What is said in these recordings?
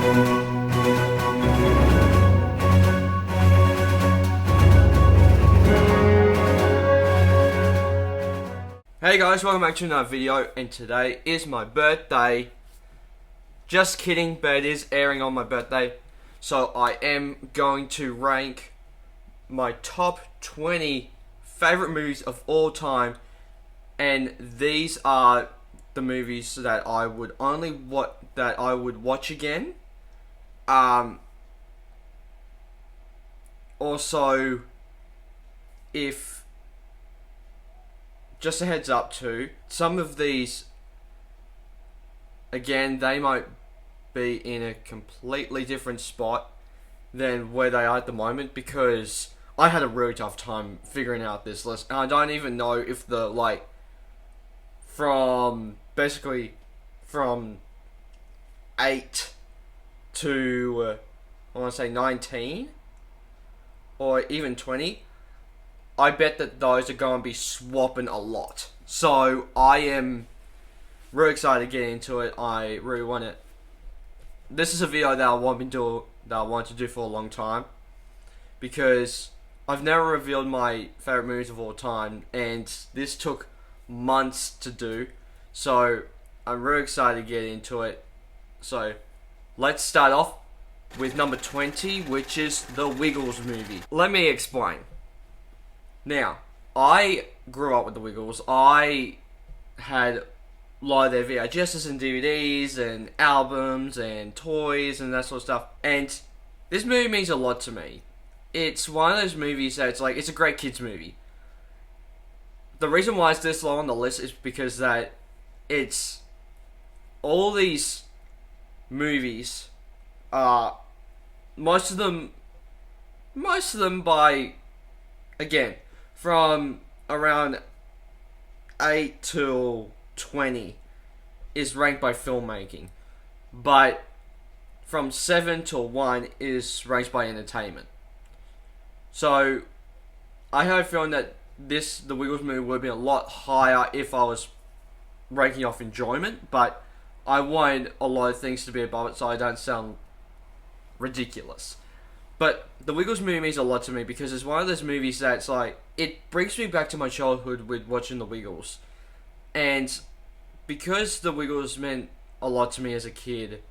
Hey guys, welcome back to another video, and today is my birthday. Just kidding, but it is airing on my birthday. So I am going to rank my top 20 favorite movies of all time, and these are the movies that I would watch again. Also, if just a heads up too, some of these, again, they might be in a completely different spot than where they are at the moment, because I had a really tough time figuring out this list, and I don't even know if from 8 to, I want to say 19, or even 20, I bet that those are going to be swapping a lot. So I am really excited to get into it. I really want it. This is a video that I want to do for a long time, because I've never revealed my favorite movies of all time, and this took months to do. So I'm really excited to get into it. So let's start off with number 20, which is the Wiggles movie. Let me explain. Now, I grew up with the Wiggles. I had a lot of their VHSs and DVDs and albums and toys and that sort of stuff. And this movie means a lot to me. It's one of those movies that it's a great kids movie. The reason why it's this low on the list is because that it's all these movies, most of them by, again, from around 8 to 20 is ranked by filmmaking, but from 7 to 1 is ranked by entertainment. So I have a feeling that the Wiggles movie would have been a lot higher if I was ranking off enjoyment, but I wanted a lot of things to be above it so I don't sound ridiculous. But the Wiggles movie means a lot to me because it's one of those movies that's it brings me back to my childhood with watching the Wiggles. And because the Wiggles meant a lot to me as a kid,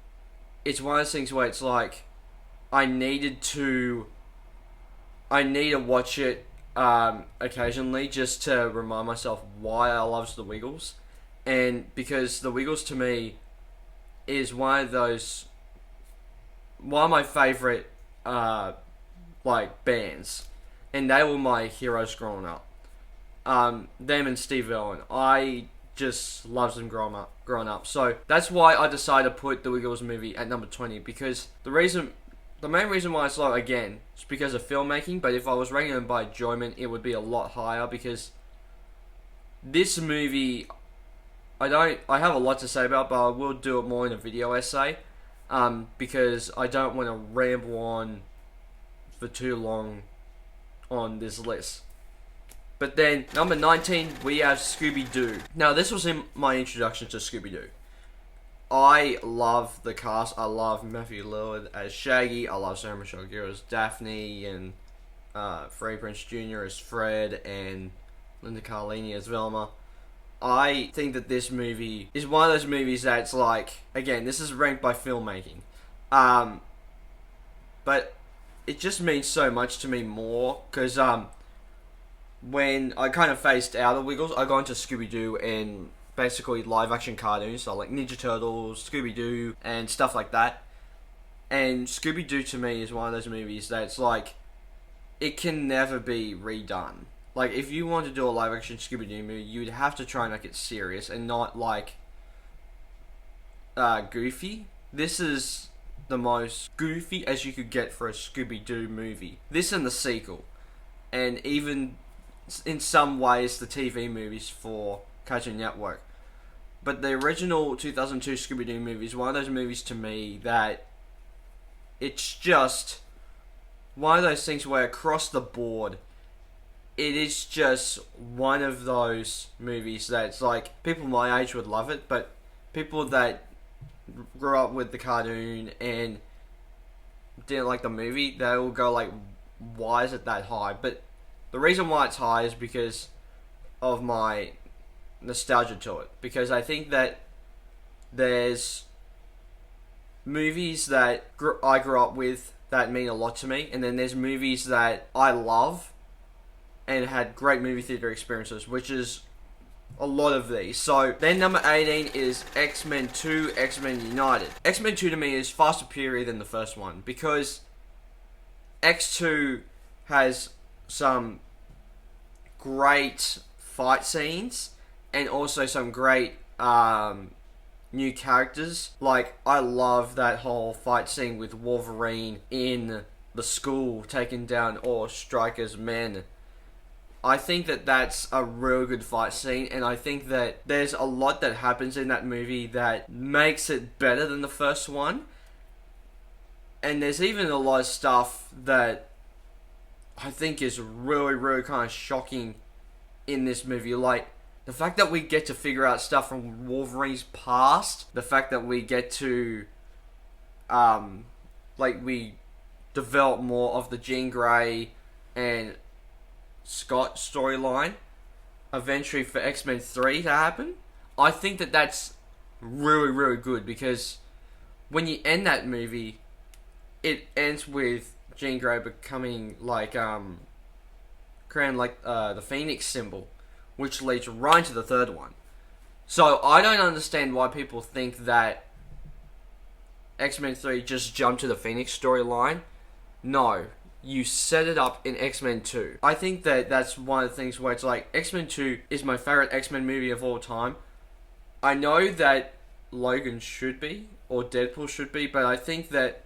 it's one of those things where it's I need to watch it occasionally just to remind myself why I love the Wiggles. And because the Wiggles to me is one of my favorite bands, and they were my heroes growing up. Them and Steve Irwin, I just loved them growing up. So that's why I decided to put the Wiggles movie at number 20, because the main reason why it's low, again, is because of filmmaking. But if I was ranking them by enjoyment, it would be a lot higher, because this movie, I have a lot to say about, but I will do it more in a video essay. Because I don't want to ramble on for too long on this list. But then, number 19, we have Scooby-Doo. Now, this was in my introduction to Scooby-Doo. I love the cast. I love Matthew Lillard as Shaggy. I love Sarah Michelle Gellar as Daphne, and Freddie Prinze Jr. as Fred, and Linda Cardellini as Velma. I think that this movie is one of those movies that's again, this is ranked by filmmaking. But it just means so much to me more, because when I kind of phased out of Wiggles, I got into Scooby-Doo and basically live action cartoons, so Ninja Turtles, Scooby-Doo, and stuff like that. And Scooby-Doo to me is one of those movies that's it can never be redone. If you want to do a live-action Scooby-Doo movie, you'd have to try and make it serious and not, goofy. This is the most goofy as you could get for a Scooby-Doo movie. This and the sequel. And even, in some ways, the TV movies for Cartoon Network. But the original 2002 Scooby-Doo movie is one of those movies to me that it's just one of those things where across the board, it is just one of those movies that's people my age would love it, but people that grew up with the cartoon and didn't like the movie, they will go like, why is it that high? But the reason why it's high is because of my nostalgia to it. Because I think that there's movies that I grew up with that mean a lot to me, and then there's movies that I love and had great movie theater experiences, which is a lot of these. So then number 18 is X-Men 2, X-Men United. X-Men 2 to me is far superior than the first one because X2 has some great fight scenes and also some great new characters. Like, I love that whole fight scene with Wolverine in the school taking down all Stryker's men. I think that that's a real good fight scene, and I think that there's a lot that happens in that movie that makes it better than the first one. And there's even a lot of stuff that I think is really, really kind of shocking in this movie. Like, the fact that we get to figure out stuff from Wolverine's past, the fact that we get to, we develop more of the Jean Grey and Scott storyline eventually for X-Men 3 to happen. I think that that's really, really good because when you end that movie, it ends with Jean Grey becoming crowned the Phoenix symbol, which leads right into the third one. So I don't understand why people think that X-Men 3 just jumped to the Phoenix storyline. No, you set it up in X-Men 2. I think that that's one of the things where it's like, X-Men 2 is my favorite X-Men movie of all time. I know that Logan should be, or Deadpool should be, but I think that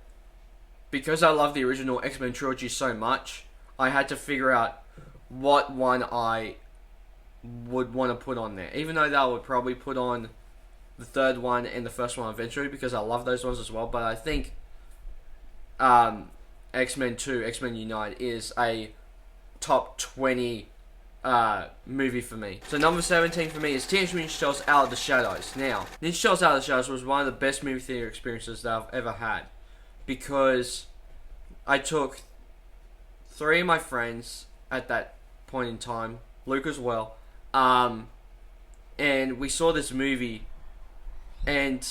because I love the original X-Men trilogy so much, I had to figure out what one I would want to put on there. Even though that would probably put on the third one and the first one eventually, because I love those ones as well. But I think X-Men 2, X-Men United is a top 20 movie for me. So number 17 for me is Teenage Mutant Ninja Turtles Out of the Shadows. Now, Ninja Turtles Out of the Shadows was one of the best movie theater experiences that I've ever had, because I took 3 of my friends at that point in time, Luke as well, and we saw this movie, and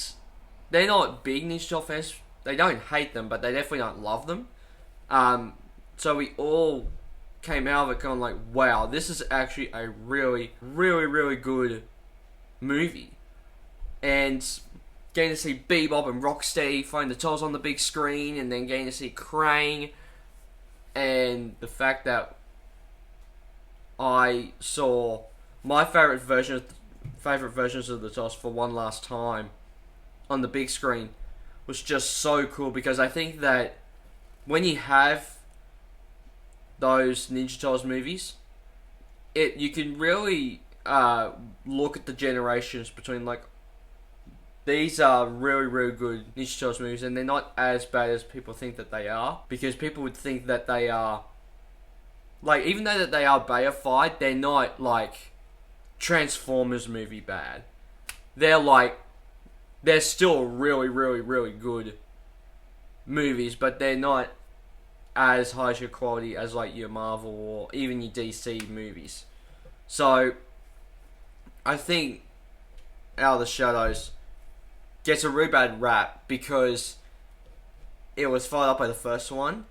they're not big Ninja Turtle fans. They don't hate them, but they definitely don't love them. So we all came out of it going like, wow, this is actually a really, really, really good movie. And getting to see Bebop and Rocksteady find the Turtles on the big screen, and then getting to see Krang, and the fact that I saw my favorite versions of the Turtles for one last time on the big screen was just so cool, because I think that when you have those Ninja Turtles movies, you can really look at the generations between, like, these are really, really good Ninja Turtles movies, and they're not as bad as people think that they are, because people would think that they are, like, even though that they are Bayified, they're not, like, Transformers movie bad. They're still really, really, really good movies, but they're not as high your quality as, like, your Marvel or even your DC movies. So I think Out of the Shadows gets a really bad rap because it was followed up by the first one,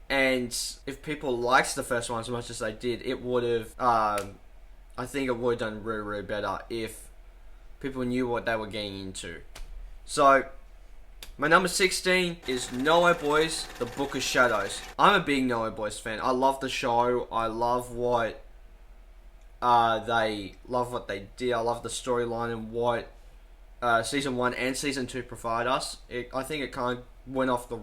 and if people liked the first one as much as they did, it would have, I think it would have done really, really better if people knew what they were getting into. So my number 16 is Nowhere Boys, The Book of Shadows. I'm a big Nowhere Boys fan. I love the show. I love what they did. I love the storyline and what season 1 and season 2 provide us. I think it kind of went off the,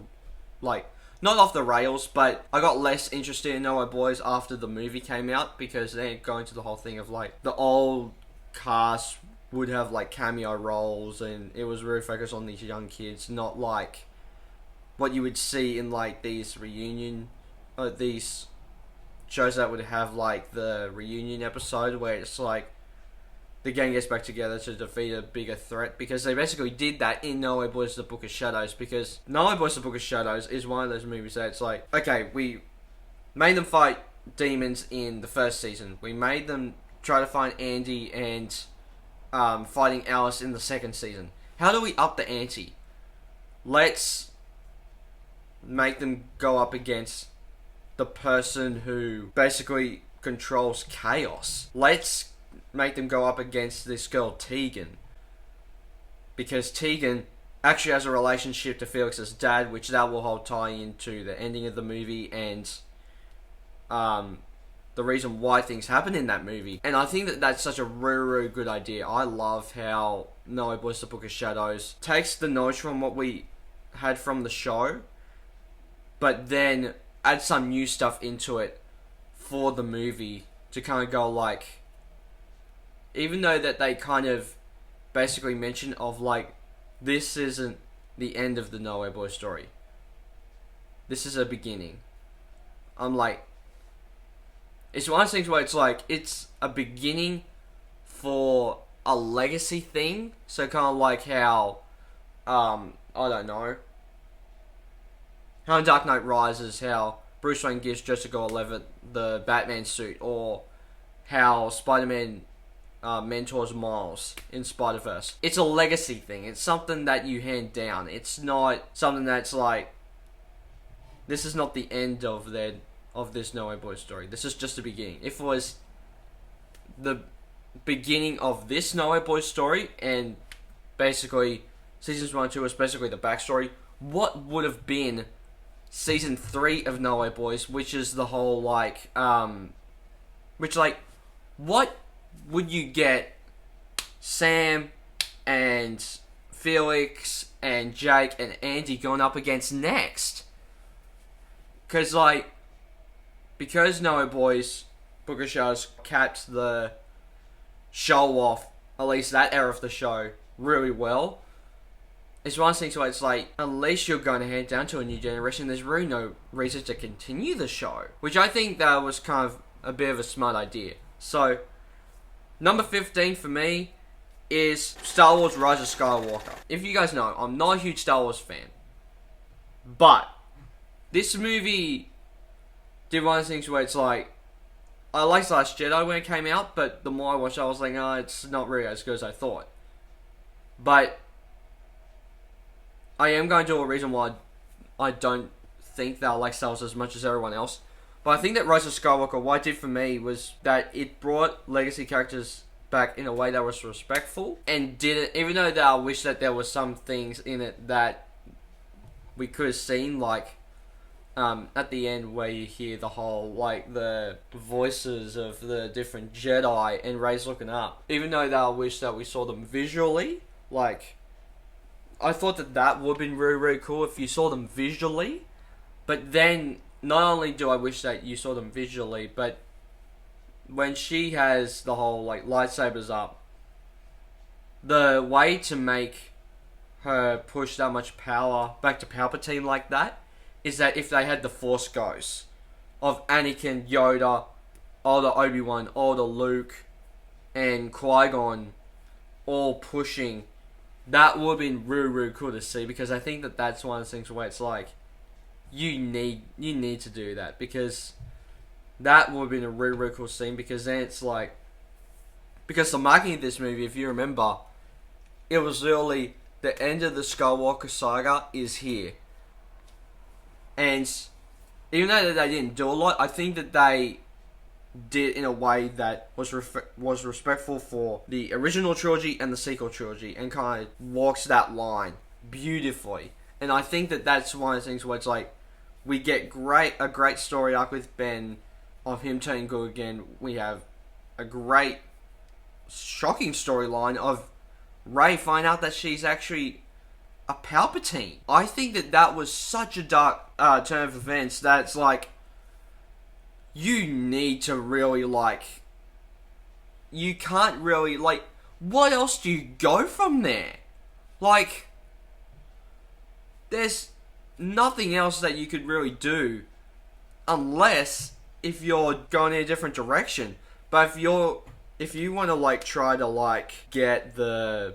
not off the rails, but I got less interested in Nowhere Boys after the movie came out, because they're going to the whole thing of, like, the old cast would have, like, cameo roles, and it was really focused on these young kids, not like what you would see in, like, these shows that would have, like, the reunion episode where it's like the gang gets back together to defeat a bigger threat, because they basically did that in No Way Boys The Book of Shadows, because No Way Boys The Book of Shadows is one of those movies that it's like, okay, we made them fight demons in the first season. We made them try to find Andy and fighting Alice in the second season. How do we up the ante? Let's make them go up against the person who basically controls chaos. Let's make them go up against this girl Tegan, because Tegan actually has a relationship to Felix's dad, which that will hold tie into the ending of the movie and the reason why things happen in that movie. And I think that that's such a really, really good idea. I love how No Way Boys The Book of Shadows takes the knowledge from what we had from the show, but then adds some new stuff into it for the movie to kind of go like, even though that they kind of basically mention of like, this isn't the end of the No Way Boy story. This is a beginning. I'm like, it's one of those things where it's like, it's a beginning for a legacy thing. So kind of like how, I don't know, how in Dark Knight Rises, how Bruce Wayne gives Jessica Gordon-Levitt the Batman suit, or how Spider-Man mentors Miles in Spider-Verse. It's a legacy thing. It's something that you hand down. It's not something that's like, this is not the end of this No Way Boys story. This is just the beginning. If it was the beginning of this No Way Boys story, and basically seasons 1 and 2 was basically the backstory, what would have been season 3 of No Way Boys, which is the whole like, what would you get Sam and Felix and Jake and Andy going up against next? Because No Way Boys Book of Shadows capped the show off, at least that era of the show, really well. It's one of those things where it's like, unless you're going to hand down to a new generation, there's really no reason to continue the show. Which I think that was kind of a bit of a smart idea. So, number 15 for me is Star Wars Rise of Skywalker. If you guys know, I'm not a huge Star Wars fan. But, this movie did one of those things where it's like, I liked Last Jedi when it came out, but the more I watched it, I was like, oh, it's not really as good as I thought. But I am going to do a reason why I don't think that I like Star Wars as much as everyone else. But I think that Rise of Skywalker, what it did for me was that it brought legacy characters back in a way that was respectful, and didn't, even though that I wish that there was some things in it that we could have seen, like at the end where you hear the whole, like, the voices of the different Jedi and Rey's looking up. Even though that I wish that we saw them visually, like, I thought that would have been really, really cool if you saw them visually. But then, not only do I wish that you saw them visually, but when she has the whole, like, lightsabers up, the way to make her push that much power back to Palpatine like that is that if they had the Force Ghosts of Anakin, Yoda, older Obi-Wan, older Luke, and Qui-Gon all pushing, that would have been really, really cool to see, because I think that that's one of the things where it's like, you need to do that, because that would have been a really, really cool scene, because then it's like, because the marketing of this movie, if you remember, it was literally, the end of the Skywalker saga is here. And even though they didn't do a lot, I think that they did in a way that was respectful for the original trilogy and the sequel trilogy, and kind of walks that line beautifully. And I think that that's one of the things where it's like, we get a great story arc with Ben of him turning good again. We have a great, shocking storyline of Rey find out that she's actually a Palpatine. I think that that was such a dark turn of events that it's like, you need to really, like, you can't really, like, what else do you go from there? Like, there's nothing else that you could really do unless if you're going in a different direction. But if you're if you want to like try to like get the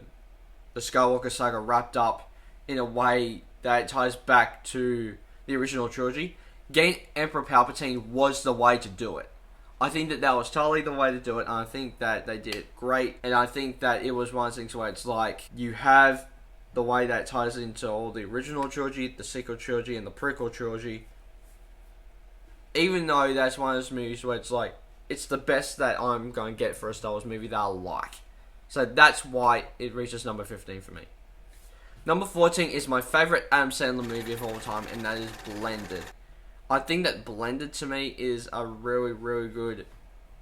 Skywalker saga wrapped up in a way that ties back to the original trilogy, getting Emperor Palpatine was the way to do it. I think that was totally the way to do it, and I think that they did it great, and I think that it was one of those things where it's like, you have the way that ties into all the original trilogy, the sequel trilogy, and the prequel trilogy, even though that's one of those movies where it's like, it's the best that I'm going to get for a Star Wars movie that I like. So that's why it reaches number 15 for me. Number 14 is my favourite Adam Sandler movie of all time, and that is Blended. I think that Blended to me is a really, really good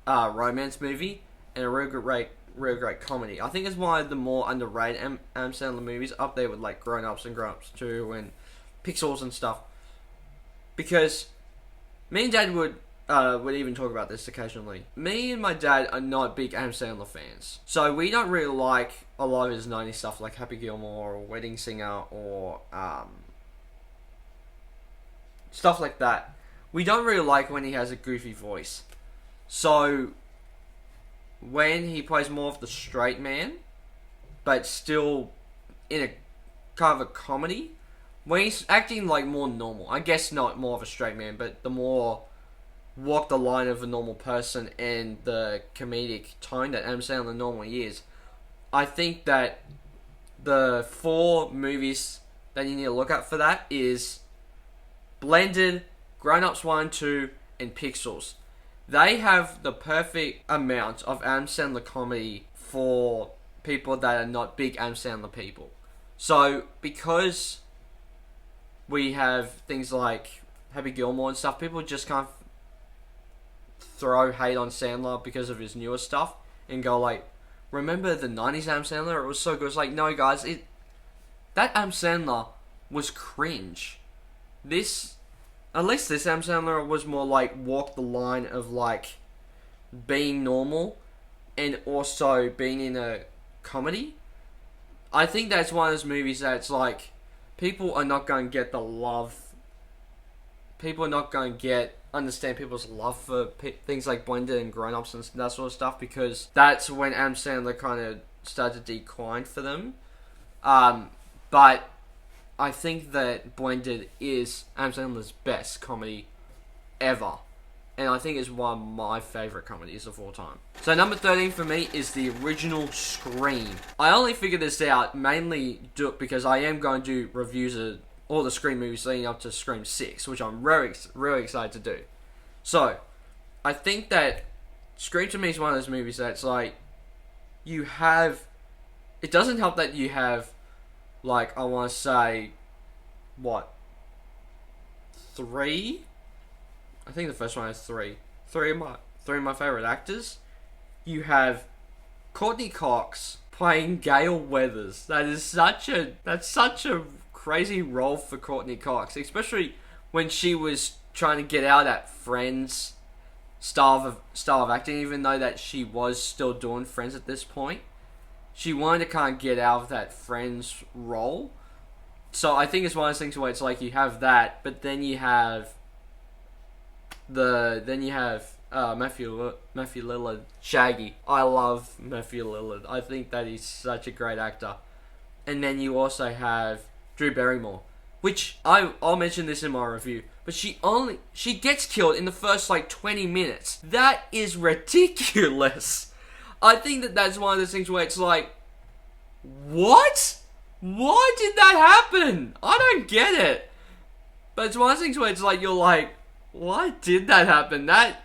romance movie and a really great comedy. I think it's one of the more underrated Adam Sandler movies, up there with like Grown Ups and Grown Ups 2 and Pixels and stuff. Because me and Dad would even talk about this occasionally. Me and my dad are not big Adam Sandler fans, so we don't really like a lot of his 90s stuff like Happy Gilmore or Wedding Singer or stuff like that. We don't really like when he has a goofy voice. So when he plays more of the straight man, but still in a kind of a comedy, when he's acting like more normal, I guess not more of a straight man, but the more walk the line of a normal person and the comedic tone that Adam Sandler normally is, I think that the 4 movies that you need to look at for that is Blended, Grown Ups 1, 2, and Pixels. They have the perfect amount of Adam Sandler comedy for people that are not big Adam Sandler people. So, because we have things like Happy Gilmore and stuff, people just can't throw hate on Sandler because of his newer stuff and go like, remember the 90s Adam Sandler? It was so good. It's like, no guys, that Adam Sandler was cringe. At least this Adam Sandler was more like walk the line of like being normal and also being in a comedy. I think that's one of those movies that's like, people are not going to get the love. People are not going to understand people's love for things like Blended and Grown Ups and that sort of stuff, because that's when Adam Sandler kind of started to decline for them. But I think that Blended is Adam Sandler's best comedy ever. And I think it's one of my favourite comedies of all time. So number 13 for me is the original Scream. I only figured this out mainly because I am going to do reviews of all the Scream movies leading up to Scream 6, which I'm really excited to do. So, I think that Scream to me is one of those movies that's like, it doesn't help that you have, like, I want to say, 3? I think the first one has 3. Three of my favourite actors. You have Courtney Cox playing Gale Weathers. That's such a crazy role for Courtney Cox, especially when she was trying to get out that Friends style of acting, even though that she was still doing Friends at this point. She wanted to kind of get out of that Friends role. So I think it's one of those things where it's like you have that, but then you have Matthew Lillard, Shaggy. I love Matthew Lillard. I think that he's such a great actor. And then you also have Drew Barrymore, which I'll mention this in my review, but she gets killed in the first like 20 minutes. That is ridiculous. I think that that's one of those things where it's like, what? Why did that happen? I don't get it. But it's one of those things where it's like, you're like, why did that happen? There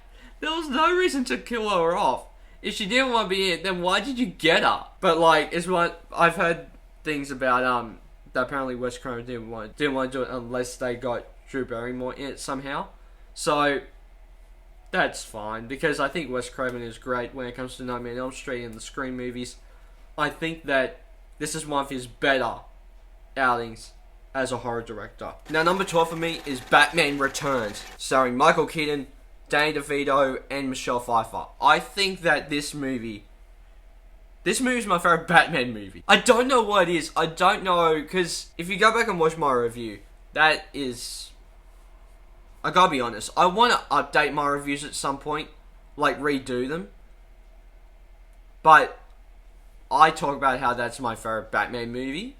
was no reason to kill her off. If she didn't want to be in it, then why did you get her? But like, it's what I've heard things about that apparently Wes Craven didn't want to do it unless they got Drew Barrymore in it somehow. So that's fine, because I think Wes Craven is great when it comes to Nightmare on Elm Street and the Scream movies. I think that this is one of his better outings as a horror director. Now, number 12 for me is Batman Returns, starring Michael Keaton, Danny DeVito, and Michelle Pfeiffer. I think that this movie is my favourite Batman movie. I don't know what it is. I don't know, because if you go back and watch my review, that is... I gotta be honest, I want to update my reviews at some point, like redo them. But I talk about how that's my favorite Batman movie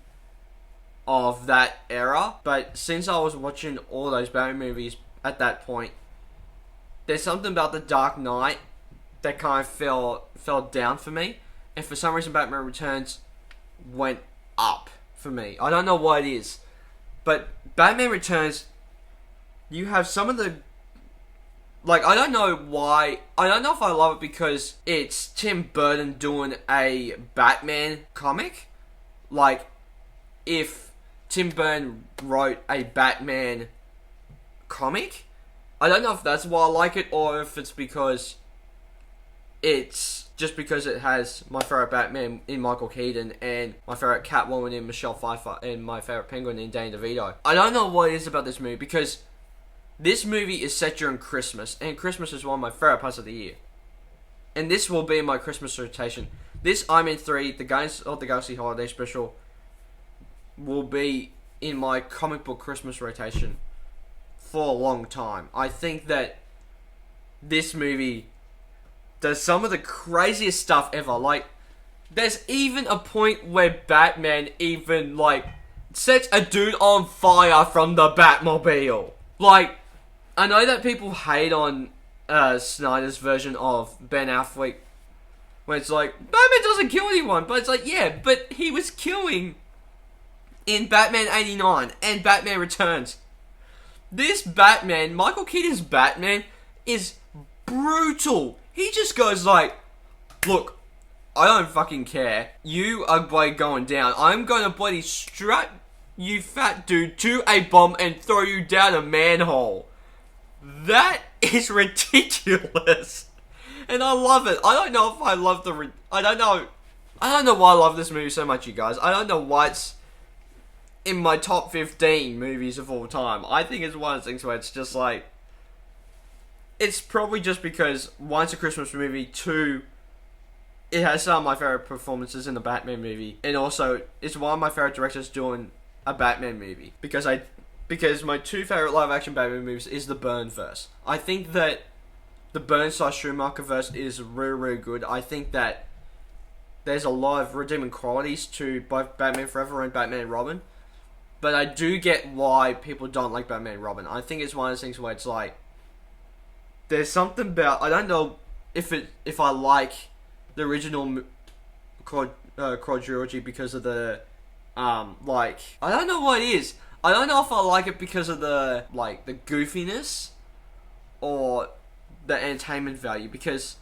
of that era. But since I was watching all those Batman movies at that point, there's something about The Dark Knight that kind of fell down for me, and for some reason Batman Returns went up for me. I don't know what it is, but Batman Returns, you have some of the, like, I don't know why, I don't know if I love it because it's Tim Burton doing a Batman comic. Like, if Tim Burton wrote a Batman comic, I don't know if that's why I like it, or if it's because it's just because it has my favourite Batman in Michael Keaton, and my favourite Catwoman in Michelle Pfeiffer, and my favourite Penguin in Danny DeVito. I don't know what it is about this movie, because this movie is set during Christmas, and Christmas is one of my favourite parts of the year. And this will be my Christmas rotation. This Iron Man 3, the Guardians of the Galaxy Holiday Special, will be in my comic book Christmas rotation for a long time. I think that this movie does some of the craziest stuff ever. Like, there's even a point where Batman even, like, sets a dude on fire from the Batmobile. Like, I know that people hate on Snyder's version of Ben Affleck, where it's like, Batman doesn't kill anyone, but it's like, yeah, but he was killing in Batman 89 and Batman Returns. This Batman, Michael Keaton's Batman, is brutal. He just goes like, look, I don't fucking care. You are bloody going down. I'm gonna bloody strap you fat dude to a bomb and throw you down a manhole. That is ridiculous. And I love it. I don't know if I love I don't know why I love this movie so much, you guys. I don't know why it's in my top 15 movies of all time. I think it's one of those things where it's just like, it's probably just because, one, it's a Christmas movie, two, it has some of my favourite performances in the Batman movie, and also, it's one of my favourite directors doing a Batman movie, because my two favourite live-action Batman movies is the Byrne verse. I think that the Byrne/Schumacher verse is really, really good. I think that there's a lot of redeeming qualities to both Batman Forever and Batman and Robin, but I do get why people don't like Batman and Robin. I think it's one of those things where it's like, there's something about, I don't know if I like the original quadrilogy because of the, like, I don't know what it is. I don't know if I like it because of the, like, the goofiness or the entertainment value, because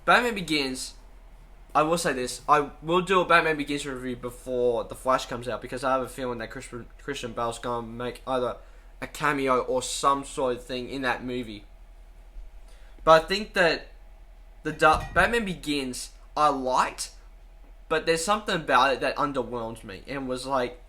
Batman Begins, I will say this, I will do a Batman Begins review before The Flash comes out, because I have a feeling that Christian Bale's going to make either a cameo or some sort of thing in that movie. But I think that Batman Begins I liked, but there's something about it that underwhelmed me and was like,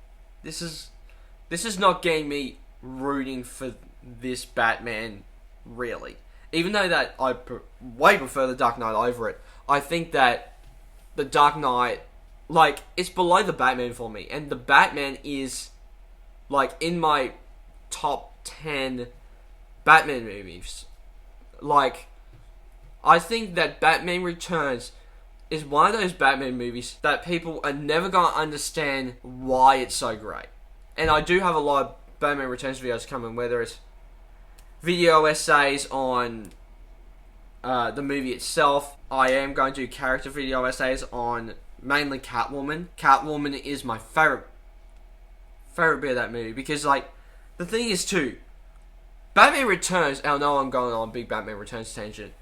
this is not getting me rooting for this Batman, really. Even though that I way prefer The Dark Knight over it, I think that The Dark Knight, like, it's below the Batman for me, and the Batman is, like, in my top 10 Batman movies. Like, I think that Batman Returns is one of those Batman movies that people are never going to understand why it's so great. And I do have a lot of Batman Returns videos coming, whether it's video essays on the movie itself. I am going to do character video essays on mainly Catwoman. Catwoman is my favorite bit of that movie, because, like, the thing is too, Batman Returns, and I know I'm going on a big Batman Returns tangent.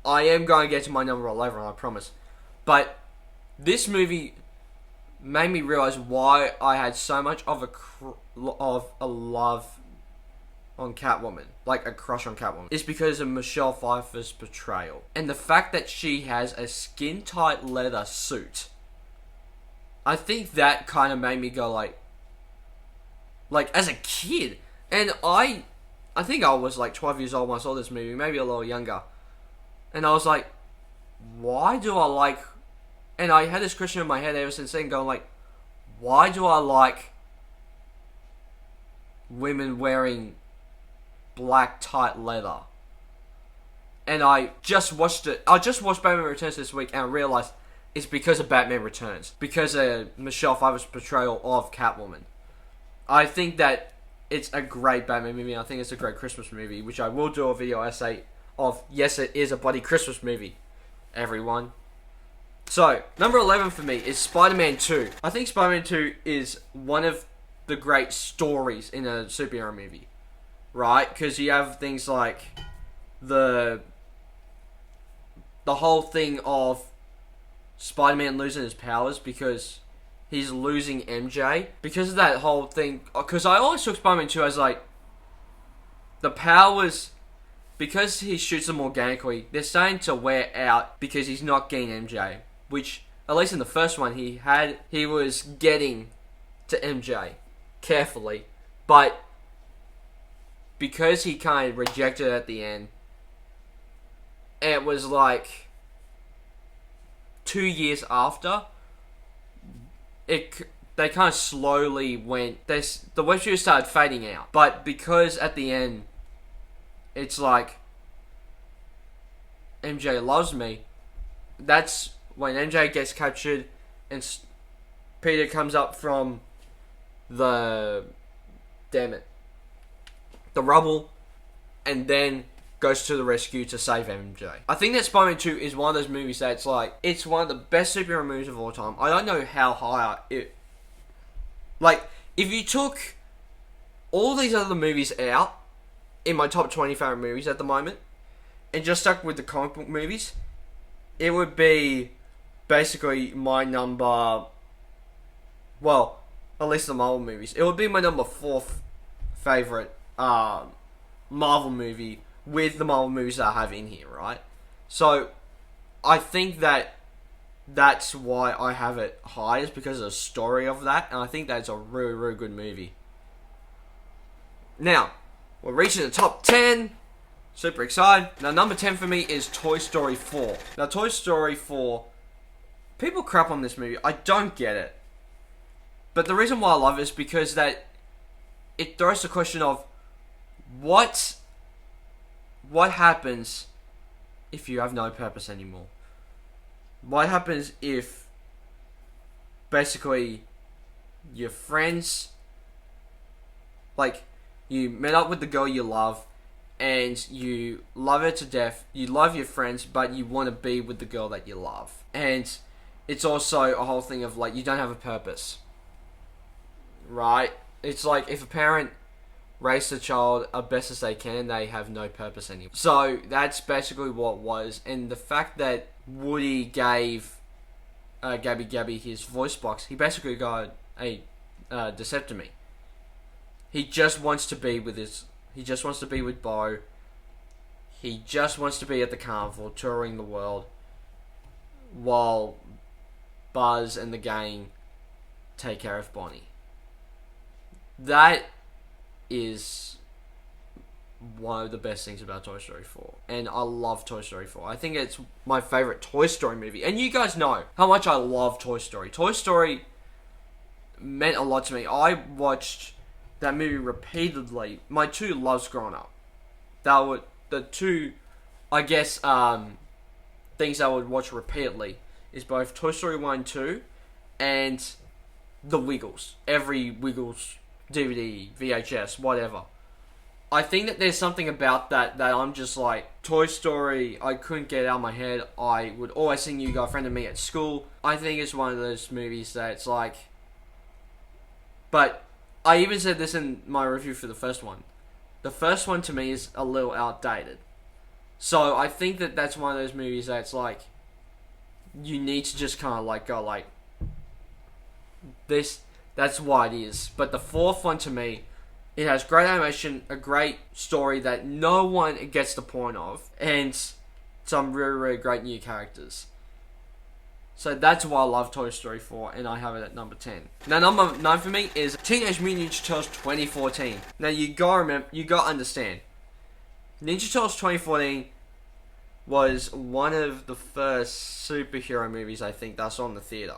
I am going to get to my number 11, I promise. But this movie made me realize why I had so much of a love on Catwoman, like a crush on Catwoman. It's because of Michelle Pfeiffer's portrayal, and the fact that she has a skin-tight leather suit. I think that kind of made me go like as a kid, and I think I was like 12 years old when I saw this movie, maybe a little younger. And I was like, why do I like... And I had this question in my head ever since then, going like, why do I like women wearing black tight leather? And I just watched Batman Returns this week, and I realized is because of Batman Returns. Because of Michelle Pfeiffer's portrayal of Catwoman. I think that it's a great Batman movie. I think it's a great Christmas movie, which I will do a video essay of. Yes, it is a bloody Christmas movie, everyone. So, number 11 for me is Spider-Man 2. I think Spider-Man 2 is one of the great stories in a superhero movie. Right? Because you have things like the whole thing of Spider-Man losing his powers because he's losing MJ. Because of that whole thing, because I always took Spider-Man 2 as like, the powers, because he shoots them organically, they're starting to wear out because he's not getting MJ. Which, at least in the first one, he was getting to MJ carefully. But because he kind of rejected it at the end, it was like 2 years after, they kind of slowly went, the web series started fading out. But because at the end, it's like, MJ loves me, that's when MJ gets captured and Peter comes up from the rubble and then goes to the rescue to save MJ. I think that Spider-Man 2 is one of those movies that's like, it's one of the best superhero movies of all time. I don't know how high it... Like, if you took all these other movies out in my top 20 favorite movies at the moment and just stuck with the comic book movies, it would be basically my number... Well, at least the Marvel movies. It would be my number 4th favorite Marvel movie with the Marvel movies that I have in here, right? So, I think that that's why I have it high, is because of the story of that, and I think that's a really, really good movie. Now, we're reaching the top 10. Super excited. Now, number 10 for me is Toy Story 4. Now, Toy Story 4, people crap on this movie. I don't get it. But the reason why I love it is because that it throws the question of what happens if you have no purpose anymore? What happens if basically your friends, like, you met up with the girl you love and you love her to death, you love your friends, but you want to be with the girl that you love. And it's also a whole thing of like, you don't have a purpose. Right? It's like if a parent raised a child as best as they can, they have no purpose anymore. So that's basically what it was. And the fact that Woody gave Gabby his voice box, he basically got a vasectomy. He just wants to be with he just wants to be with Bo. He just wants to be at the carnival, touring the world, while Buzz and the gang take care of Bonnie. That is one of the best things about Toy Story 4. And I love Toy Story 4. I think it's my favourite Toy Story movie. And you guys know how much I love Toy Story. Toy Story meant a lot to me. I watched that movie repeatedly. My two loves growing up. That were the two, I guess, things I would watch repeatedly is both Toy Story 1 and 2 and The Wiggles. Every Wiggles DVD, VHS, whatever. I think that there's something about that I'm just like, Toy Story, I couldn't get it out of my head. I would always sing You Got a Friend of Me at school. I think it's one of those movies that it's like... But I even said this in my review for the first one. The first one to me is a little outdated. So I think that that's one of those movies that's like, you need to just kind of like go like, this, that's why it is. But the fourth one to me, it has great animation, a great story that no one gets the point of, and some really, really great new characters. So that's why I love Toy Story 4, and I have it at number 10. Now, number 9 for me is Teenage Mutant Ninja Turtles 2014. Now, you gotta understand, Ninja Turtles 2014 was one of the first superhero movies I think that I saw in the theatre.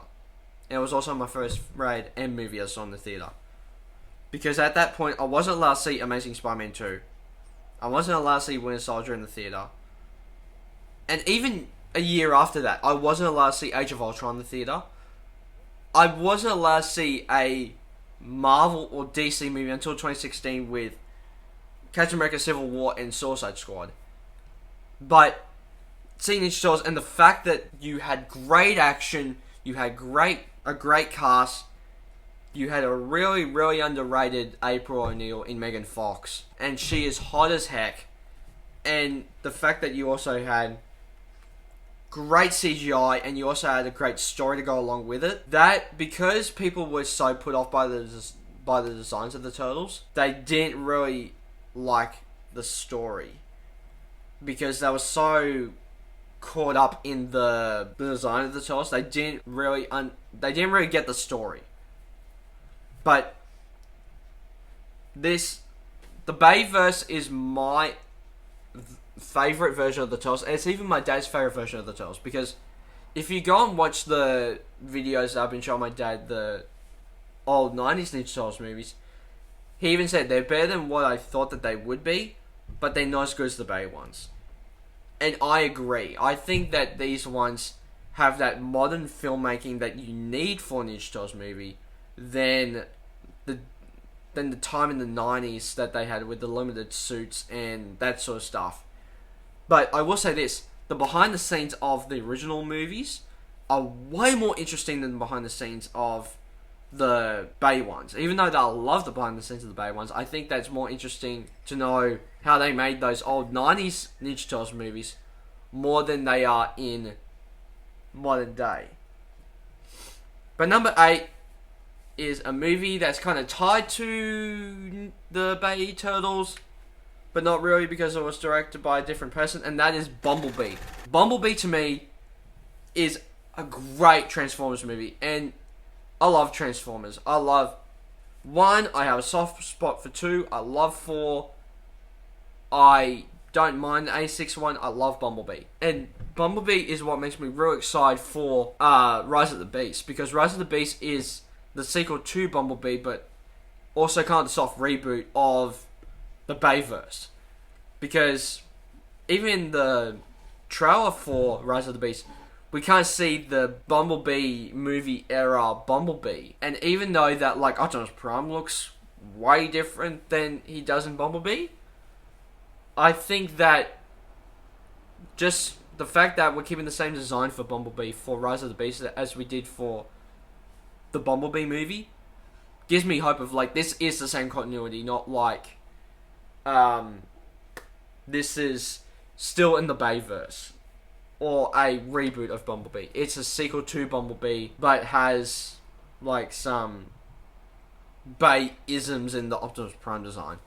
And it was also my first rated M movie I saw in the theatre. Because at that point, I wasn't allowed to see Amazing Spider-Man 2. I wasn't allowed to see Winter Soldier in the theatre. And even a year after that, I wasn't allowed to see Age of Ultron in the theater. I wasn't allowed to see a Marvel or DC movie until 2016 with Captain America Civil War and Suicide Squad. But seeing Ninja Turtles and the fact that you had great action, you had a great cast, you had a really, really underrated April O'Neil in Megan Fox, and she is hot as heck. And the fact that you also had great CGI and you also had a great story to go along with it. That, because people were so put off by the designs of the Turtles, they didn't really like the story because they were so caught up in the design of the Turtles. They didn't really get the story. But the Bayverse is my favorite version of the Turtles. And it's even my dad's favorite version of the Turtles, because if you go and watch the videos that I've been showing my dad, the old 90s Ninja Turtles movies, he even said they're better than what I thought that they would be, but they're not as good as the Bay ones. And I agree. I think that these ones have that modern filmmaking that you need for a Ninja Turtles movie than the time in the 90s that they had with the limited suits and that sort of stuff. But I will say this, the behind the scenes of the original movies are way more interesting than the behind the scenes of the Bay ones. Even though I love the behind the scenes of the Bay ones, I think that's more interesting to know how they made those old 90s Ninja Turtles movies more than they are in modern day. But number 8 is a movie that's kind of tied to the Bay Turtles, but not really, because it was directed by a different person, and that is Bumblebee. Bumblebee, to me, is a great Transformers movie, and I love Transformers. I love 1, I have a soft spot for 2, I love 4, I don't mind the A6 one, I love Bumblebee. And Bumblebee is what makes me real excited for Rise of the Beast, because Rise of the Beast is the sequel to Bumblebee, but also kind of the soft reboot of the Bayverse. Because even in the trailer for Rise of the Beast, we can't see the Bumblebee movie era Bumblebee. And even though that, like, Optimus Prime looks way different than he does in Bumblebee, I think that just the fact that we're keeping the same design for Bumblebee for Rise of the Beast as we did for the Bumblebee movie gives me hope of, like, this is the same continuity, not like this is still in the Bayverse or a reboot of Bumblebee. It's a sequel to Bumblebee, but has like some Bay-isms in the Optimus Prime design,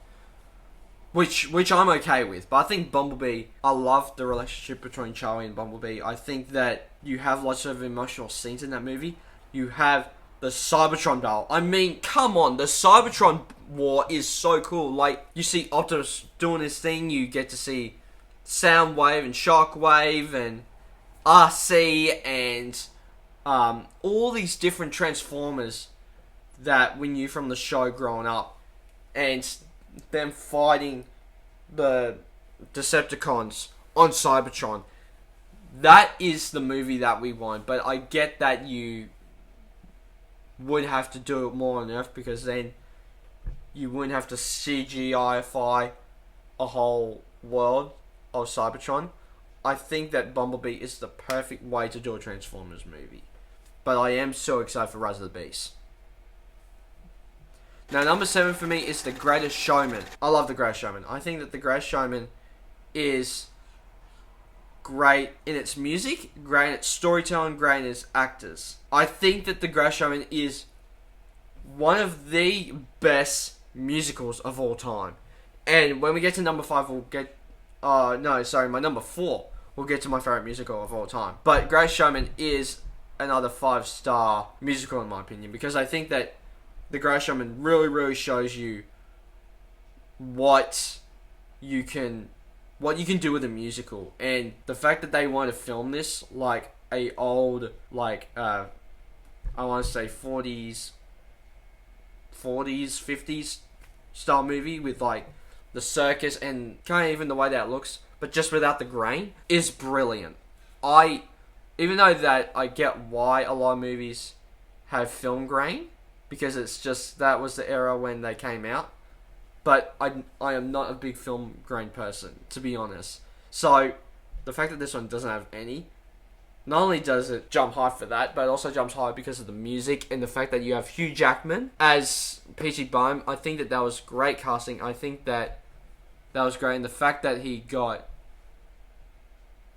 which I'm okay with. But I think Bumblebee, I love the relationship between Charlie and Bumblebee. I think that you have lots of emotional scenes in that movie. You have the Cybertron battle. I mean, come on, the Cybertron war is so cool. Like, you see Optimus doing his thing, you get to see Soundwave and Shockwave and RC and all these different Transformers that we knew from the show growing up, and them fighting the Decepticons on Cybertron. That is the movie that we want, but I get that you would have to do it more on Earth, because then you wouldn't have to CGI-ify a whole world of Cybertron. I think that Bumblebee is the perfect way to do a Transformers movie. But I am so excited for Rise of the Beast. Now, number 7 for me is The Greatest Showman. I love The Greatest Showman. I think that The Greatest Showman is great in its music, great in its storytelling, great in its actors. I think that The Greatest Showman is one of the best musicals of all time. And when we get to number 5, we'll get... my number 4. We'll get to my favourite musical of all time. But Greatest Showman is another 5-star musical in my opinion, because I think that The Greatest Showman really, really shows you what you can do with a musical. And the fact that they want to film this like a old, like, I want to say 40s, 50s style movie with like the circus and kind of even the way that it looks, but just without the grain, is brilliant. even though that I get why a lot of movies have film grain, because it's just, that was the era when they came out, but I am not a big film grain person, to be honest. So, the fact that this one doesn't have any, not only does it jump high for that, but it also jumps high because of the music and the fact that you have Hugh Jackman as P.T. Barnum. I think that was great casting. I think that was great. And the fact that he got,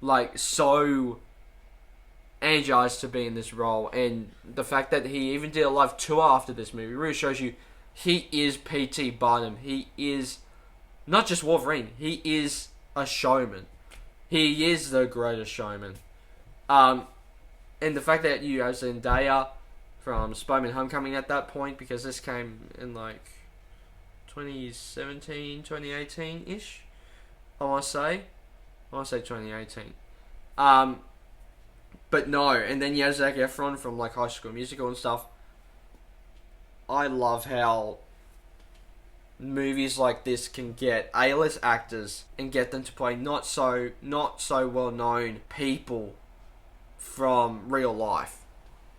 like, so energized to be in this role, and the fact that he even did a live tour after this movie really shows you he is P.T. Barnum. He is not just Wolverine. He is a showman. He is the greatest showman. And the fact that you have Zendaya from Spider-Man Homecoming at that point, because this came in like 2017, 2018-ish, I want to say 2018. But no, and then you have Zac Efron from like High School Musical and stuff. I love how movies like this can get A-list actors and get them to play not so well known people from real life.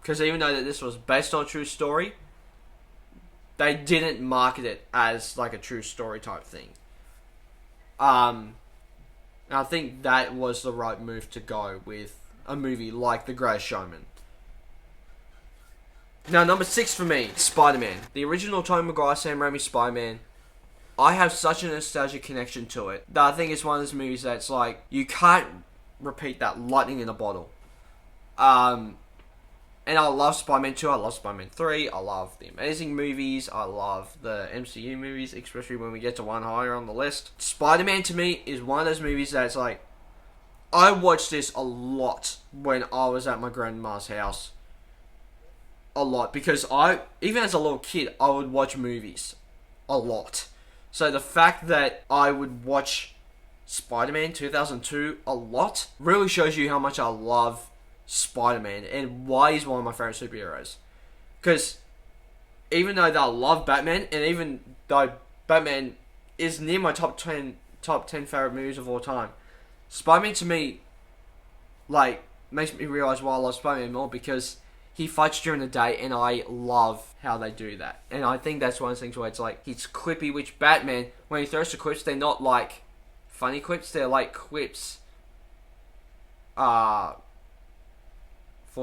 Because even though that this was based on a true story, they didn't market it as like a true story type thing. And I think that was the right move to go with a movie like The Greatest Showman. Now, number 6 for me, Spider-Man. The original Tobey Maguire, Sam Raimi Spider-Man. I have such a nostalgic connection to it that I think it's one of those movies that's like, you can't repeat that lightning in a bottle. And I love Spider-Man 2, I love Spider-Man 3, I love the Amazing movies, I love the MCU movies, especially when we get to one higher on the list. Spider-Man to me is one of those movies that's like, I watched this a lot when I was at my grandma's house. A lot, because even as a little kid, I would watch movies a lot. So the fact that I would watch Spider-Man 2002 a lot really shows you how much I love Spider-Man and why he's one of my favorite superheroes. Because even though that I love Batman, and even though Batman is near my top 10 favorite movies of all time, Spider-Man to me, like, makes me realize why I love Spider-Man more, because he fights during the day, and I love how they do that. And I think that's one of the things where it's like, he's quippy, which Batman, when he throws the quips, they're not like funny quips, they're like quips for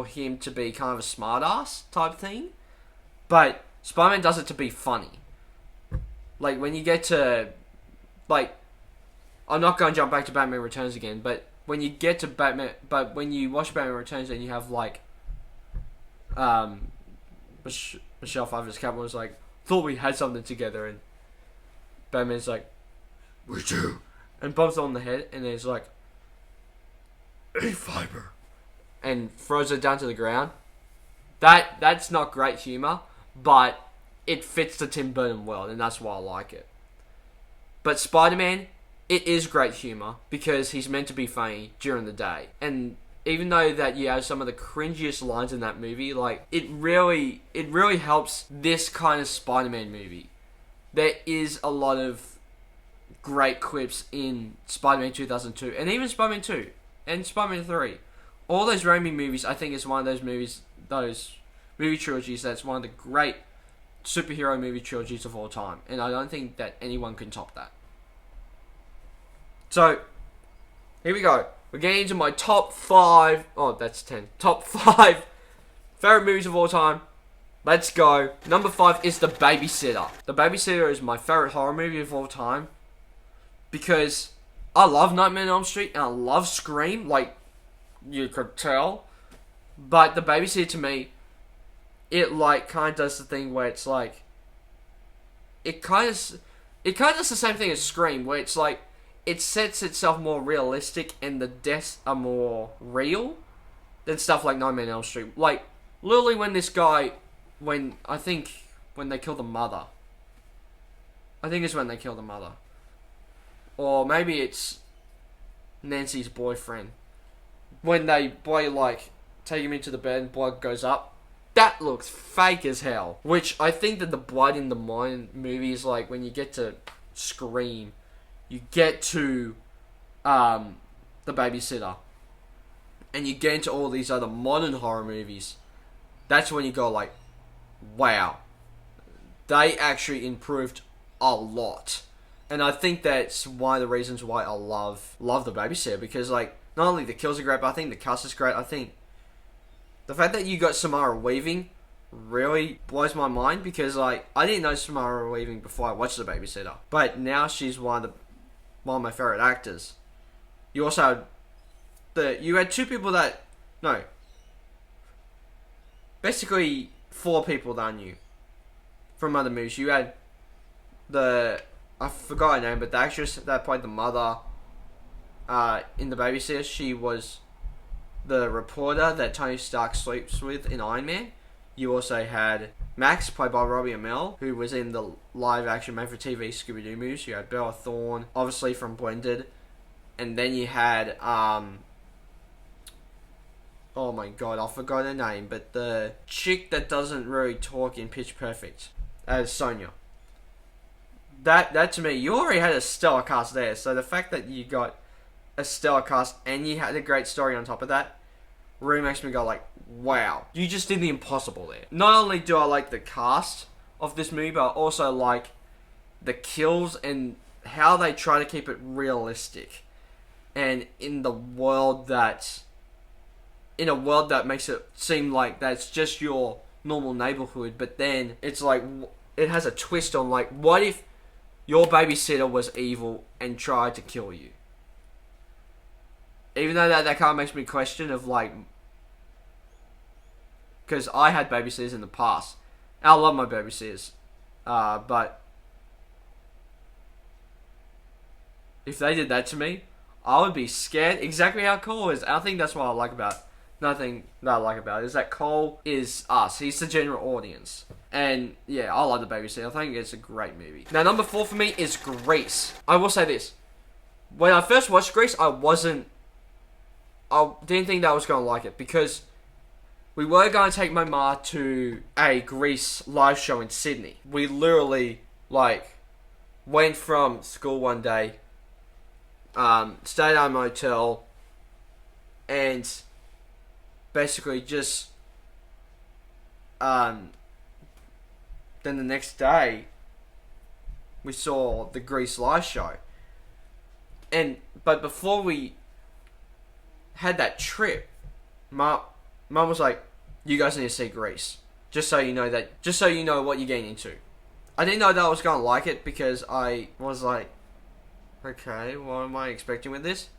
him to be kind of a smartass type thing. But Spider-Man does it to be funny. Like, when you get to, like, I'm not going to jump back to Batman Returns again, but when you get to Batman, but when you watch Batman Returns and you have, like, Michelle Pfeiffer's Catwoman was like, thought we had something together, and Batman's like, we do, and bumps her on the head, and then he's like, A-Fiber, and throws her down to the ground. That's not great humor, but it fits the Tim Burton world, and that's why I like it. But Spider-Man, it is great humor, because he's meant to be funny during the day, and even though that you have some of the cringiest lines in that movie, like, it really helps this kind of Spider-Man movie. There is a lot of great quips in Spider-Man 2002, and even Spider-Man 2, and Spider-Man 3. All those Raimi movies, I think, is one of those movies, those movie trilogies, that's one of the great superhero movie trilogies of all time. And I don't think that anyone can top that. So, here we go. We're getting into my top 5... Oh, that's 10. Top 5 favorite movies of all time. Let's go. Number 5 is The Babysitter. The Babysitter is my favorite horror movie of all time, because I love Nightmare on Elm Street and I love Scream, like you could tell. But The Babysitter, to me, it like kind of does the thing where it's like, it kind of does the same thing as Scream, where it's like, it sets itself more realistic and the deaths are more real than stuff like Nightmare on Elm Street. Like, literally when this guy, when they kill the mother. I think it's when they kill the mother. Or maybe it's Nancy's boyfriend. When they, take him into the bed and blood goes up. That looks fake as hell. Which I think that the Blood in the Mind movies, like, when you get to Scream, you get to The Babysitter, and you get into all these other modern horror movies, that's when you go like, wow, they actually improved a lot. And I think that's one of the reasons why I love The Babysitter, because like, not only the kills are great, but I think the cast is great. I think the fact that you got Samara Weaving really blows my mind, because like, I didn't know Samara Weaving before I watched The Babysitter, but now she's one of my favorite actors. You also had you had two people that, no, basically 4 people that I knew from other movies. You had I forgot her name, but the actress that played the mother in The Babysitter, she was the reporter that Tony Stark sleeps with in Iron Man. You also had Max, played by Robbie Amell, who was in the live-action made-for-TV Scooby-Doo movies. You had Bella Thorne, obviously from Blended. And then you had, oh my god, I forgot her name, but the chick that doesn't really talk in Pitch Perfect, as Sonia. That to me, you already had a stellar cast there, so the fact that you got a stellar cast and you had a great story on top of that really makes me go like, wow, you just did the impossible there. Not only do I like the cast of this movie, but I also like the kills and how they try to keep it realistic. And in a world that makes it seem like that's just your normal neighborhood, but then it's like, it has a twist on like, what if your babysitter was evil and tried to kill you? Even though that kind of makes me question of like, because I had babysitters in the past. I love my babysitters. But if they did that to me, I would be scared. Exactly how Cole is. I think that's what I like about it. Nothing that I like about it is that Cole is us. He's the general audience. And yeah, I love The Babysitter. I think it's a great movie. Now, number 4 for me is Grease. I will say this. When I first watched Grease, I didn't think that I was going to like it, because we were going to take my ma to a Grease live show in Sydney. We literally, like, went from school one day, stayed at a motel, and basically just, then the next day, we saw the Grease live show. But before we had that trip, Mum was like, you guys need to see Grease. Just so you know what you're getting into. I didn't know that I was going to like it, because I was like, okay, what am I expecting with this?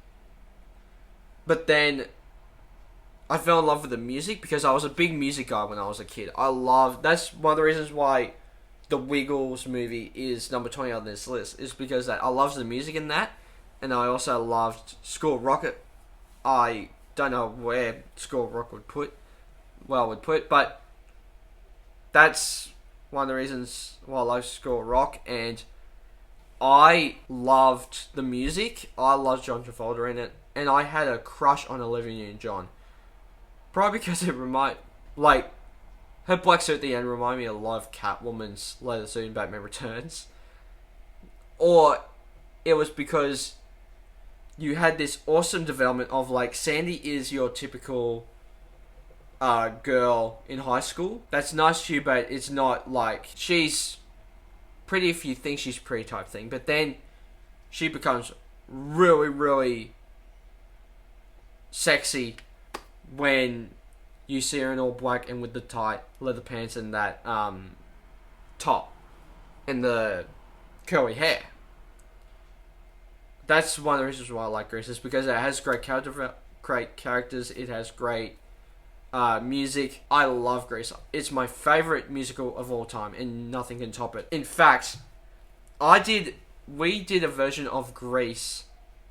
But then I fell in love with the music, because I was a big music guy when I was a kid. That's one of the reasons why the Wiggles movie is number 20 on this list, is because I loved the music in that, and I also loved School of Rock. I don't know where School of Rock would put, but that's one of the reasons why I love School of Rock, and I loved the music. I loved John Travolta in it, and I had a crush on Olivia Newton-John. Probably because it her black suit at the end reminded me a lot of Catwoman's leather suit in Batman Returns. Or it was because you had this awesome development of like, Sandy is your typical girl in high school. That's nice to you, but it's not like, she's pretty if you think she's pretty type thing. But then she becomes really, really sexy when you see her in all black and with the tight leather pants and that top and the curly hair. That's one of the reasons why I like Grease, is because it has great characters, it has great music. I love Grease. It's my favourite musical of all time, and nothing can top it. In fact, we did a version of Grease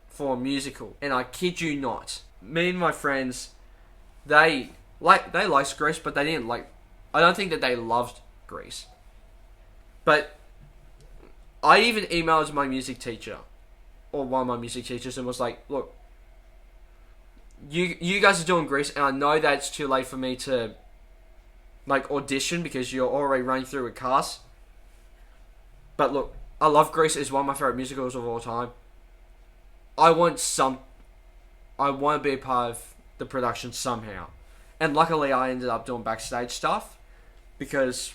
for a musical, and I kid you not, me and my friends, they liked Grease, but they didn't like, I don't think that they loved Grease. But I even emailed my music teacher, or one of my music teachers, and was like, look, you guys are doing Grease, and I know that it's too late for me to like audition because you're already running through a cast. But look, I love Grease. It's one of my favorite musicals of all time. I want to be a part of the production somehow. And luckily I ended up doing backstage stuff because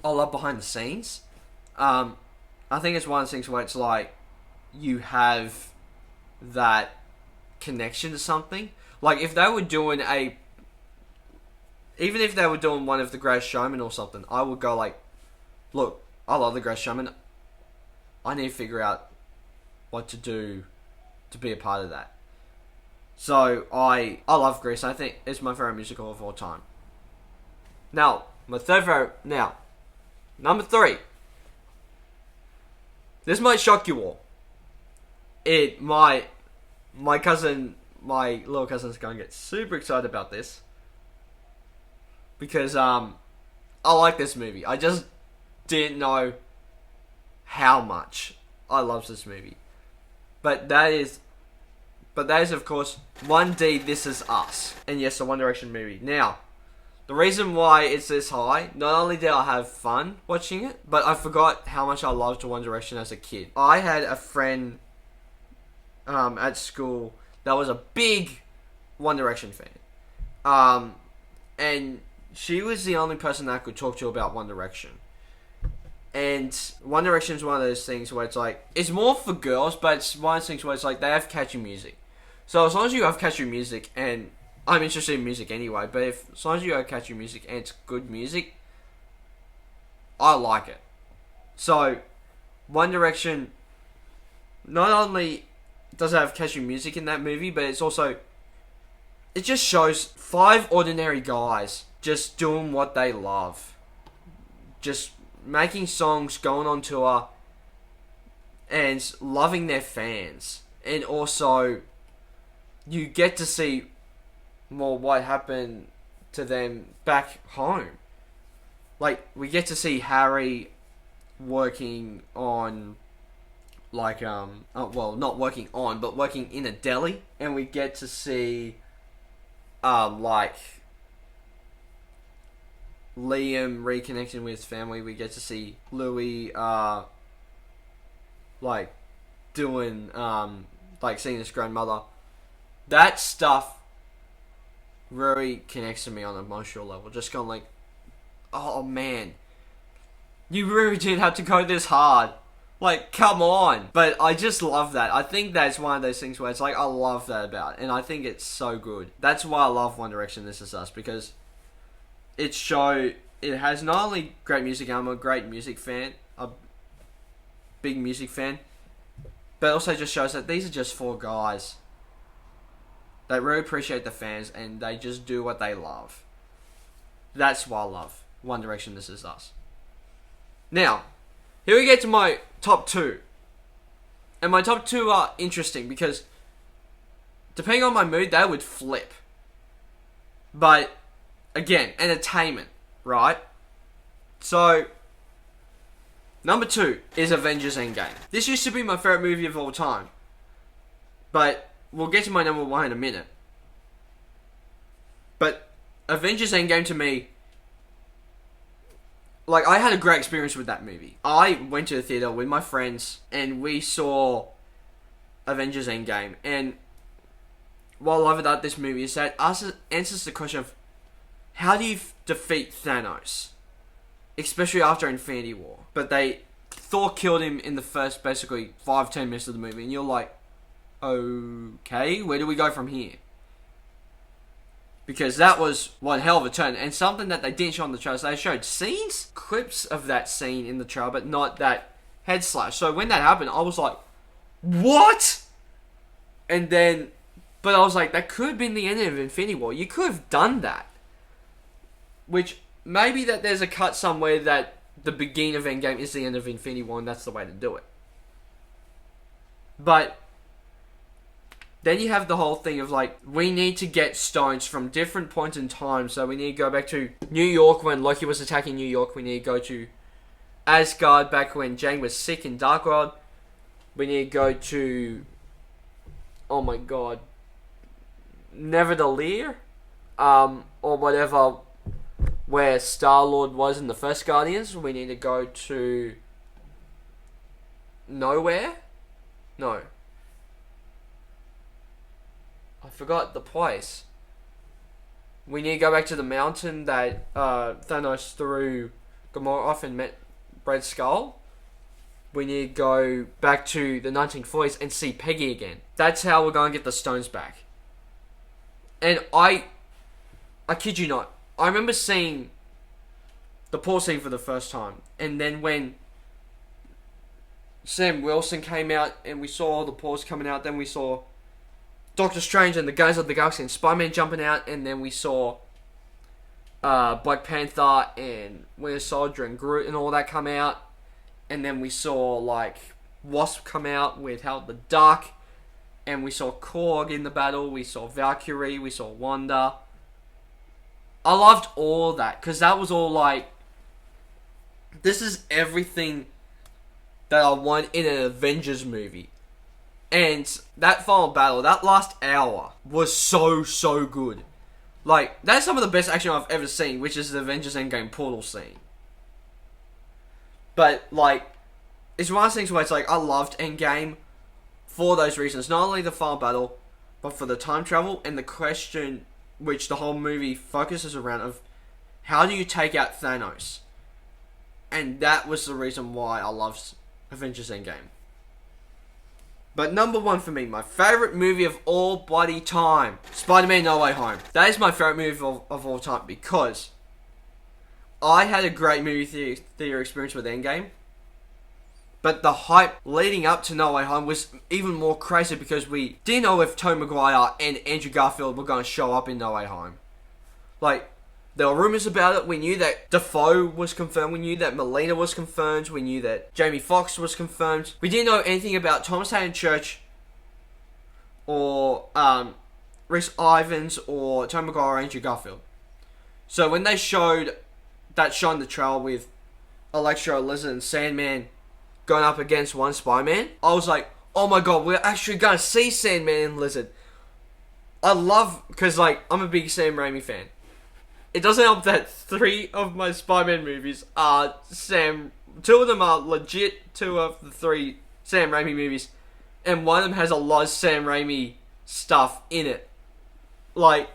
I love behind the scenes. I think it's one of the things where it's like you have that connection to something. Like if they were doing even if they were doing one of The Greatest Showman or something, I would go like, look, I love The Greatest Showman. I need to figure out what to do to be a part of that. So I love Grease. I think it's my favorite musical of all time. Now, my third favorite. Now, number 3. This might shock you all. My little cousin's going to get super excited about this. Because, I like this movie. I just didn't know how much I love this movie. But that is, of course, 1D This Is Us. And yes, the One Direction movie. Now, the reason why it's this high, not only did I have fun watching it, but I forgot how much I loved One Direction as a kid. I had a friend at school that was a big One Direction fan. And she was the only person that I could talk to about One Direction. And One Direction is one of those things where it's like, it's more for girls, but it's one of those things where it's like, they have catchy music. So as long as you have catchy music, and I'm interested in music anyway, but as long as you have catchy music and it's good music, I like it. So, One Direction, not only does it have catchy music in that movie, but it's also, it just shows 5 ordinary guys just doing what they love. Just making songs, going on tour, and loving their fans. And also, you get to see more what happened to them back home. Like, we get to see Harry working on, like, not working on, but working in a deli. And we get to see, like, Liam reconnecting with his family. We get to see Louis, like, doing, like, seeing his grandmother. That stuff really connects to me on an emotional level. Just going like, oh man, you really did have to go this hard. Like, come on. But I just love that. I think that's one of those things where it's like, I love that about it. And I think it's so good. That's why I love One Direction, This Is Us. Because it has not only great music, I'm a great music fan. A big music fan. But it also just shows that these are just 4 guys. They really appreciate the fans and they just do what they love. That's why I love One Direction, This Is Us. Now, here we get to my top 2. And my top 2 are interesting because depending on my mood, they would flip. But, again, entertainment, right? So, number 2 is Avengers Endgame. This used to be my favourite movie of all time. But we'll get to my number 1 in a minute. But Avengers Endgame to me, like, I had a great experience with that movie. I went to the theater with my friends and we saw Avengers Endgame. And what I love about this movie is that it answers the question of how do you defeat Thanos? Especially after Infinity War. But Thor killed him in the first basically 5-10 minutes of the movie. And you're like, okay, where do we go from here? Because that was one hell of a turn. And something that they didn't show on the trailer. So they showed scenes, clips of that scene in the trailer, but not that head slash. So when that happened, I was like, what? And then, but I was like, that could have been the end of Infinity War. You could have done that. Which, maybe that there's a cut somewhere that the beginning of Endgame is the end of Infinity War and that's the way to do it. But then you have the whole thing of like, we need to get stones from different points in time. So we need to go back to New York when Loki was attacking New York. We need to go to Asgard back when Jane was sick in Dark World. We need to go to, oh my god, Neverdalir, or whatever, where Star-Lord was in the first Guardians. We need to go to nowhere? No. I forgot the place. We need to go back to the mountain that Thanos threw Gamora off and met Red Skull. We need to go back to the 1940s and see Peggy again. That's how we're going to get the stones back. And I kid you not, I remember seeing the pool scene for the first time. And then when Sam Wilson came out and we saw all the paws coming out, then we saw Doctor Strange and the Guardians of the Galaxy and Spider-Man jumping out, and then we saw Black Panther and Winter Soldier and Groot and all that come out, and then we saw like Wasp come out with Howard the Duck, and we saw Korg in the battle, we saw Valkyrie, we saw Wanda. I loved all that, because that was all like, this is everything that I want in an Avengers movie. And that final battle, that last hour, was so good. Like, that's some of the best action I've ever seen, which is the Avengers Endgame portal scene. But, like, it's one of those things where it's like, I loved Endgame for those reasons. Not only the final battle, but for the time travel and the question which the whole movie focuses around of, how do you take out Thanos? And that was the reason why I loved Avengers Endgame. But number one for me, my favourite movie of all bloody time, Spider-Man No Way Home. That is my favourite movie of all time because I had a great movie theater experience with Endgame. But the hype leading up to No Way Home was even more crazy because we didn't know if Tobey Maguire and Andrew Garfield were going to show up in No Way Home. Like, there were rumours about it. We knew that Dafoe was confirmed. We knew that Melina was confirmed. We knew that Jamie Foxx was confirmed. We didn't know anything about Thomas Hayden Church or Rhys Ifans or Tobey Maguire or Andrew Garfield. So when they showed that shot in the trailer with Electro, Lizard and Sandman going up against one Spider-Man, I was like, oh my god, we're actually going to see Sandman and Lizard. I love, because like, I'm a big Sam Raimi fan. It doesn't help that 3 of my Spider-Man movies are 2 of them are legit 2 of the 3 Sam Raimi movies, and one of them has a lot of Sam Raimi stuff in it. Like,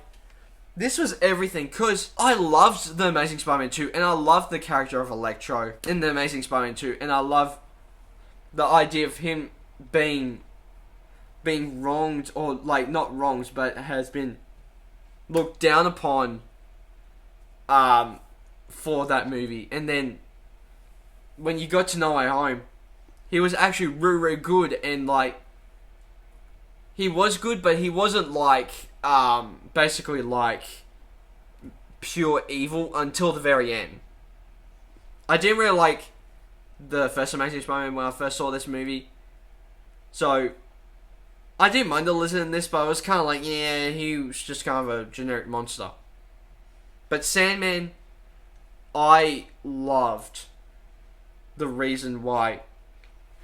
this was everything, because I loved The Amazing Spider-Man 2, and I loved the character of Electro in The Amazing Spider-Man 2, and I love the idea of him being wronged, or like, not wronged, but has been looked down upon for that movie. And then when you got to No Way Home, he was actually really good, and like, he was good, but he wasn't like basically like pure evil until the very end. I didn't really like the first Amazing Spider-Man when I first saw this movie, so I didn't mind the Lizard in this, but I was kind of like, yeah, he was just kind of a generic monster. But Sandman, I loved the reason why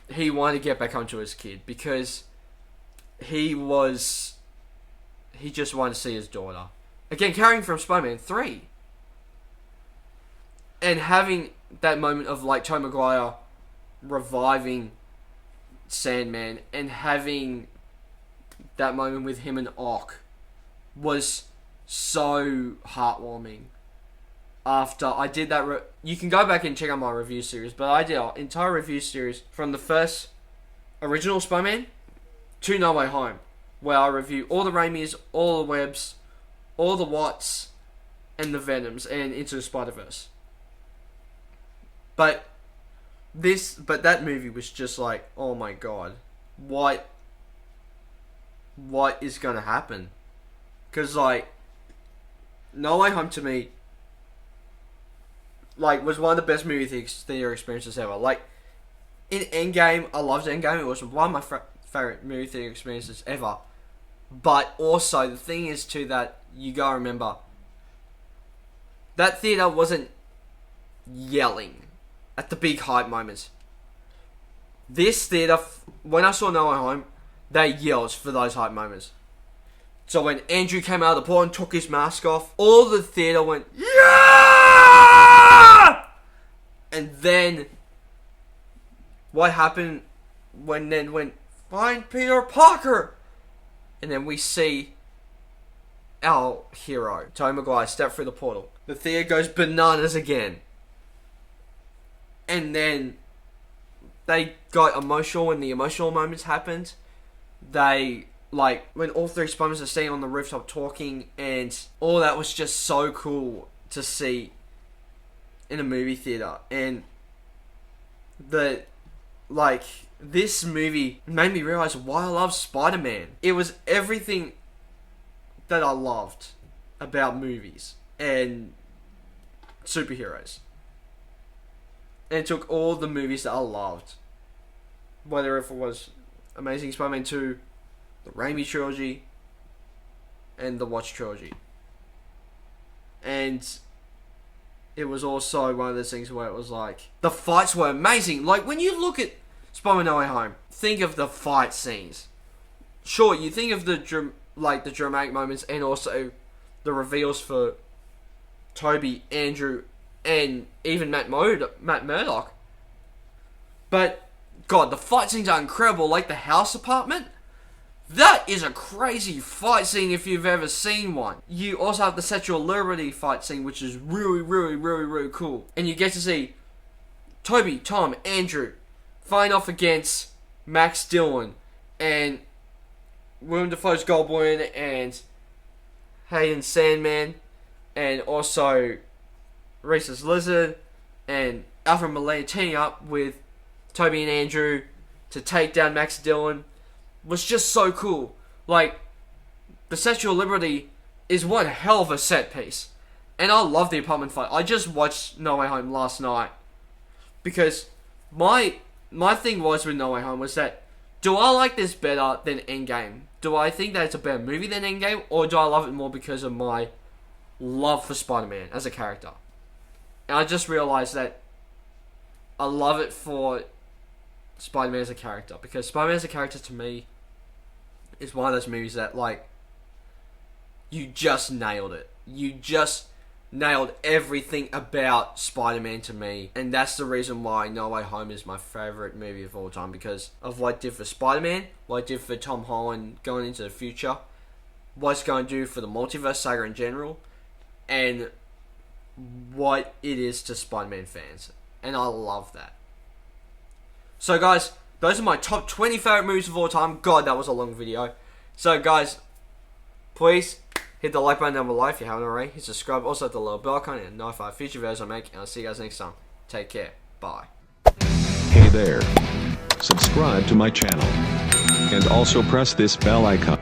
he wanted to get back home to his kid, because he just wanted to see his daughter. Again, carrying from Spider-Man 3. And having that moment of like Tobey Maguire reviving Sandman and having that moment with him and Ock was so heartwarming. After I did that, you can go back and check out my review series, but I did an entire review series from the first original Spider-Man to No Way Home, where I review all the Raimis, all the Webbs, all the Watts, and the Venoms, and Into the Spider-Verse. But that movie was just like, oh my god, what is gonna happen? Because like, No Way Home to me, like, was one of the best movie theater experiences ever. Like, in Endgame, I loved Endgame. It was one of my favorite movie theater experiences ever. But also, the thing is too that you gotta remember, that theater wasn't yelling at the big hype moments. This theater, when I saw No Way Home, they yelled for those hype moments. So when Andrew came out of the pool and took his mask off, all the theater went, yeah! And then, what happened when find Peter Parker? And then we see our hero, Tobey Maguire, stepped through the portal, the theater goes bananas again. And then they got emotional when the emotional moments happened. They, like, when all three Spider-Mans are staying on the rooftop talking, and all that was just so cool to see in a movie theater. And this movie made me realize why I love Spider-Man. It was everything that I loved about movies and superheroes. And it took all the movies that I loved, whether if it was Amazing Spider-Man 2, the Raimi trilogy, and the Watch trilogy. And it was also one of those things where it was like, the fights were amazing. Like, when you look at Spider-Man No Way Home, think of the fight scenes. Sure, you think of the dramatic moments and also the reveals for Toby, Andrew, and even Matt Murdock. But, God, the fight scenes are incredible. Like the house apartment. That is a crazy fight scene if you've ever seen one. You also have the Statue of Liberty fight scene, which is really, really, really, really cool. And you get to see Toby, Tom, Andrew fighting off against Max Dillon and Willem Dafoe's Goblin and Hayden Sandman and also Reese's Lizard and Alfred Molina teaming up with Toby and Andrew to take down Max Dillon was just so cool. Like, the Statue of Liberty is one hell of a set piece. And I love the apartment fight. I just watched No Way Home last night. Because my thing was with No Way Home was that, do I like this better than Endgame? Do I think that it's a better movie than Endgame? Or do I love it more because of my love for Spider-Man as a character? And I just realized that I love it for Spider-Man as a character. Because Spider-Man as a character, to me, is one of those movies that, like, you just nailed it. You just nailed everything about Spider-Man to me. And that's the reason why No Way Home is my favourite movie of all time. Because of what it did for Spider-Man, what it did for Tom Holland going into the future, what it's going to do for the multiverse saga in general, and what it is to Spider-Man fans. And I love that. So guys, those are my top 20 favourite movies of all time. God, that was a long video. So guys, please hit the like button down below if you haven't already. Hit subscribe, also hit the little bell icon and notify future videos I make. And I'll see you guys next time. Take care. Bye. Hey there. Subscribe to my channel. And also press this bell icon.